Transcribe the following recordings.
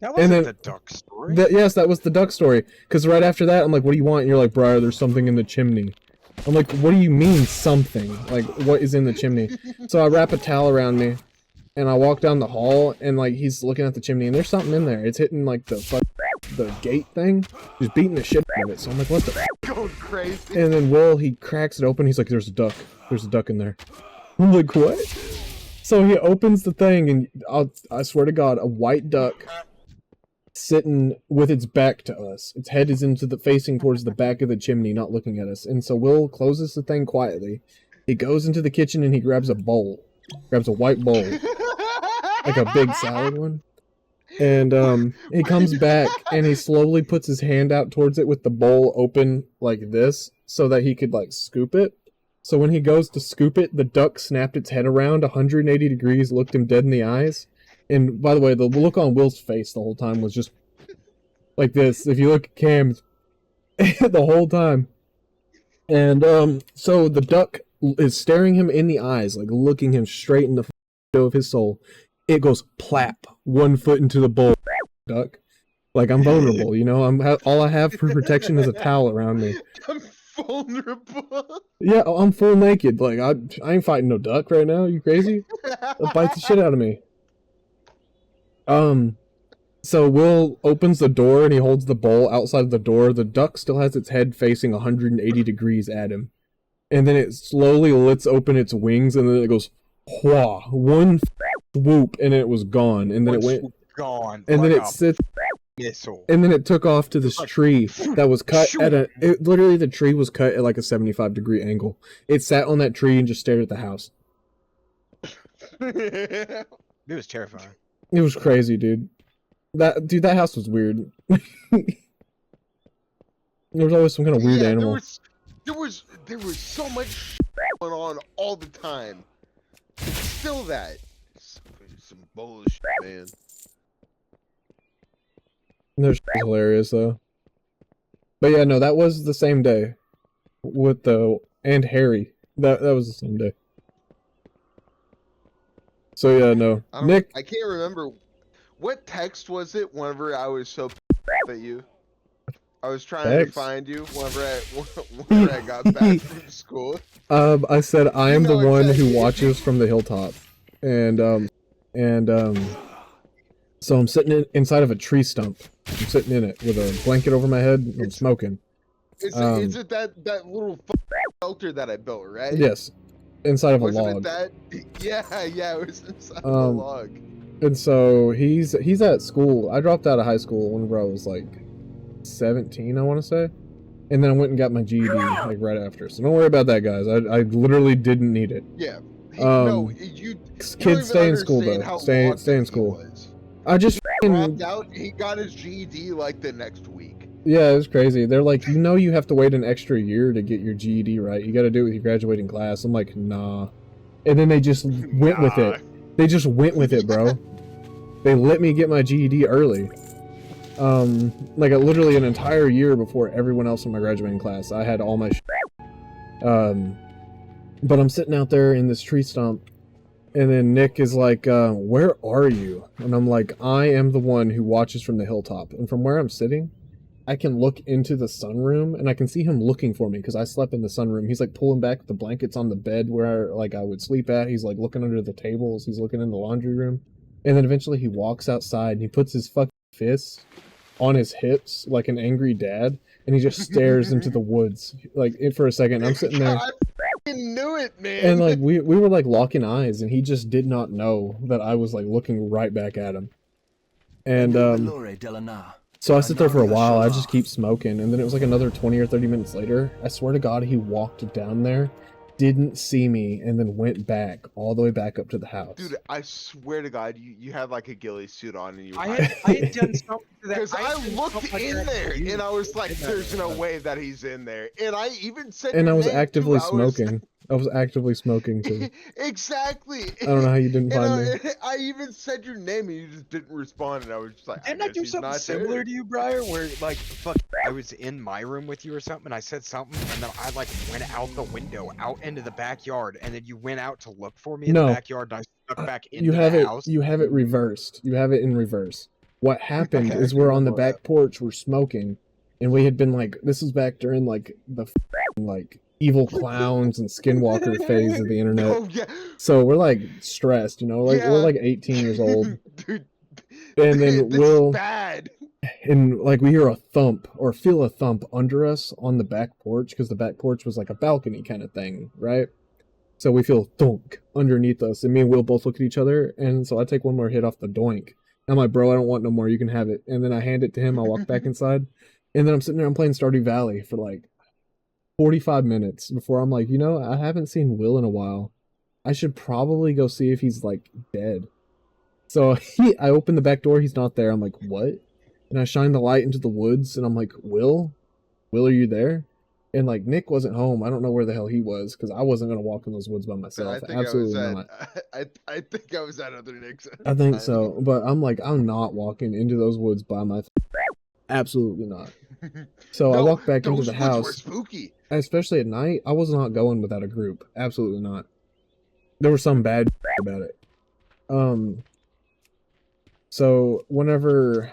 That wasn't the duck story. Yes, that was the duck story. Because right after that, I'm like, what do you want? And you're like, Briar, there's something in the chimney. I'm like, what do you mean, something? Like, what is in the chimney? So I wrap a towel around me, and I walk down the hall, and, like, he's looking at the chimney, and there's something in there. It's hitting, like, the gate thing. He's beating the shit out of it. So I'm like, what the Going crazy. And then Will, he cracks it open. He's like, there's a duck. There's a duck in there. I'm like, what? So he opens the thing, and I swear to God, a white duck sitting with its back to us. Its head is facing towards the back of the chimney, not looking at us. And so Will closes the thing quietly. He goes into the kitchen and he grabs a bowl. Grabs a white bowl. Like a big salad one. And he comes back and he slowly puts his hand out towards it with the bowl open like this so that he could like scoop it. So when he goes to scoop it, the duck snapped its head around 180 degrees, looked him dead in the eyes. And by the way, the look on Will's face the whole time was just like this. If you look at Cam's the whole time. And so the duck is staring him in the eyes, like looking him straight in the window of his soul. It goes plap, 1 foot into the bowl. Duck. Like, I'm vulnerable, you know? All I have for protection is a towel around me. I'm vulnerable. Yeah, I'm full naked. Like, I ain't fighting no duck right now. You crazy? It'll bite the shit out of me. So Will opens the door and he holds the bowl outside of the door. The duck still has its head facing 180 degrees at him. And then it slowly lets open its wings and then it goes, whah, one swoop, and it was gone. And then it went gone. And then it sits missile. And then it took off to this tree that was cut at literally the tree was cut at like a 75-degree angle. It sat on that tree and just stared at the house. It was terrifying. It was crazy, dude. That house was weird. There was always some kind of weird animal. There was so much going on all the time. Still that. Some bullshit, man. That's hilarious though. But yeah, no, that was the same day with and Harry. That was the same day. So yeah, no. Nick, I can't remember what text was it whenever I was so at you. I was trying to find you whenever I got back from school. I said I am the one who watches from the hilltop. And so I'm sitting inside of a tree stump. I'm sitting in it with a blanket over my head and I'm smoking. Is it that little shelter that I built, right? Yes. Inside of a log. Wasn't it that? Yeah, it was inside of a log. And so he's at school. I dropped out of high school whenever I was like 17, I want to say. And then I went and got my GED like right after. So don't worry about that, guys. I literally didn't need it. Yeah. No, kids stay in school though. Stay in school. I just dropped out. He got his GED like the next week. Yeah, it was crazy. They're like, you have to wait an extra year to get your GED right. You got to do it with your graduating class. I'm like, nah. And then they just went with it. They just went with it, bro. They let me get my GED early. Like literally an entire year before everyone else in my graduating class. I had all my but I'm sitting out there in this tree stump, and then Nick is like, where are you? And I'm like, I am the one who watches from the hilltop. And from where I'm sitting, I can look into the sunroom, and I can see him looking for me, because I slept in the sunroom. He's like pulling back the blankets on the bed where like I would sleep at. He's like looking under the tables. He's looking in the laundry room. And then eventually he walks outside, and he puts his fucking fists on his hips like an angry dad, and he just stares into the woods like for a second. I'm sitting there. I fucking knew it, man. And like we were like locking eyes, and he just did not know that I was like looking right back at him. And so I sit there for a while. I just keep smoking, and then it was like another 20 or 30 minutes later. I swear to God, he walked down there, didn't see me, and then went back all the way back up to the house. Dude, I swear to God, you had like a ghillie suit on, and you. I had done something to that. Because I looked in there, and I was like, "There's no way that he's in there." And I even said. And I was actively smoking. I was actively smoking too. Exactly. I don't know how you didn't find me. I even said your name and you just didn't respond, and I was just like, didn't I do something similar to you, Briar? Where like, fuck, I was in my room with you or something, and I said something, and then I like went out the window, out into the backyard, and then you went out to look for me in the backyard, and I stuck back into the house. You have it reversed. You have it in reverse. what happened is we're on the back porch, we're smoking, and we had been like, this was back during like the like evil clowns and skinwalker phase of the internet. Oh yeah. So we're like stressed, you know, like we're like 18 years old. Dude, And then this Will, is bad. and like we hear a thump or feel a thump under us on the back porch, because the back porch was like a balcony kind of thing, right? So we feel thunk underneath us, and me and Will both look at each other, and so I take one more hit off the doink. I'm like, bro, I don't want no more, you can have it. And then I hand it to him, I walk back inside, and then I'm sitting there, I'm playing Stardew Valley for like 45 minutes before I'm like, you know, I haven't seen Will in a while. I should probably go see if he's like dead. So I open the back door, he's not there. I'm like, what? And I shine the light into the woods, and I'm like, Will, are you there? And like Nick wasn't home. I don't know where the hell he was, because I wasn't gonna walk in those woods by myself. Absolutely not. I think I was at other Nick's. I think so, but I'm like, I'm not walking into those woods by myself. Absolutely not. So I walk back into the house. Were spooky. Especially at night. I was not going without a group. Absolutely not. There was some bad about it. So whenever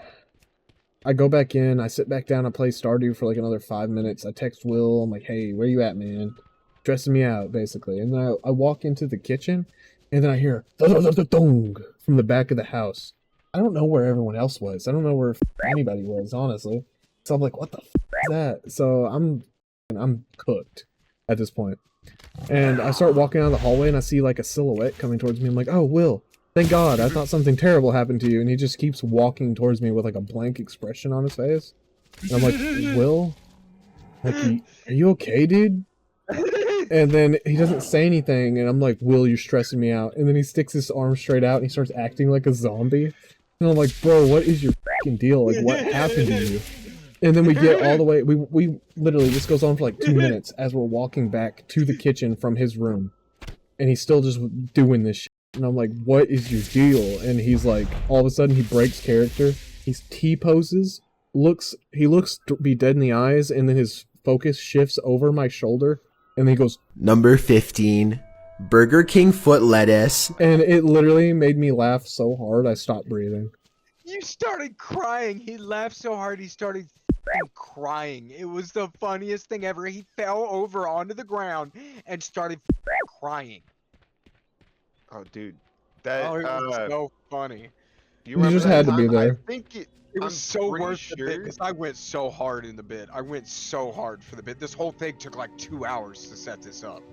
I go back in, I sit back down, I play Stardew for like another 5 minutes. I text Will, I'm like, hey, where you at, man? Dressing me out, basically. And then I walk into the kitchen, and then I hear dong from the back of the house. I don't know where everyone else was. I don't know where anybody was, honestly. So I'm like, what the is that? So I'm cooked at this point. And I start walking down the hallway, and I see like a silhouette coming towards me. I'm like, oh, Will. Thank God, I thought something terrible happened to you. And he just keeps walking towards me with like a blank expression on his face. And I'm like, Will? Like, are you okay, dude? And then he doesn't say anything, and I'm like, Will, you're stressing me out. And then he sticks his arm straight out, and he starts acting like a zombie. And I'm like, bro, what is your fucking deal? Like, what happened to you? And then we get all the way, we literally, this goes on for like 2 minutes as we're walking back to the kitchen from his room. And he's still just doing this shit. And I'm like, what is your deal? And he's like, all of a sudden he breaks character. He T-poses, he looks to be dead in the eyes, and then his focus shifts over my shoulder, and then he goes, Number 15, Burger King foot lettuce. And it literally made me laugh so hard I stopped breathing. You started crying. He laughed so hard he started crying. It was the funniest thing ever. He fell over onto the ground and started crying. Oh, dude, that it was so funny. You just had to be there. I think it was so worth the bit, because I went so hard in the bit. I went so hard for the bit. This whole thing took like 2 hours to set this up.